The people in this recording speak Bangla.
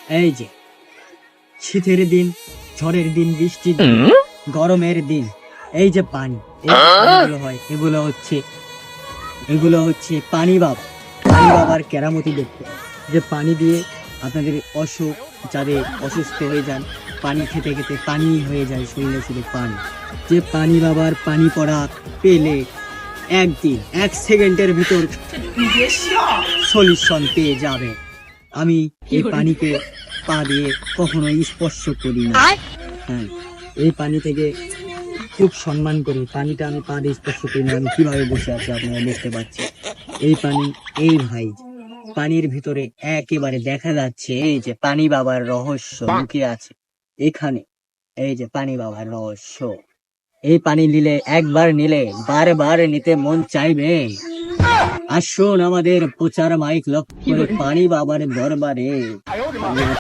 এই যে শীতের দিন, ঝড়ের দিন, বৃষ্টির দিন, গরমের দিন, এই যে পানি, এই যে পানিগুলো হয়, এগুলো হচ্ছে পানি বাবা। পানি বাবার কেরামতি দেখতে, যে পানি দিয়ে আপনাদের যাদের অসুস্থ হয়ে যান, পানি খেতে খেতে পানি হয়ে যায় শরীরে, শুধু পানি। যে পানি বাবার পানি পড়া পেলে একদিন 1 সেকেন্ডের ভিতর সলিউশন পেয়ে যাবে। আমি এই পানিকে পা দিয়ে কখনো স্পর্শ করি না। হ্যাঁ, এই পানি থেকে খুব সম্মান করি। পানিটা আমি পা দিয়ে স্পর্শ করি না। আমি কিভাবে বসে আছি আপনারা দেখতে পাচ্ছেন। এই পানি, এই ভাই, পানির ভিতরে একেবারে দেখা যাচ্ছে এই যে পানি বাবার রহস্য লুকিয়ে আছে এখানে। এই যে পানি বাবার রহস্য, এই পানি নিলে, একবার নিলে বারবার নিতে মন চাইবে। আসুন আমাদের প্রচার মাইক লক্ষ্য করে পানি বাবার দরবারে।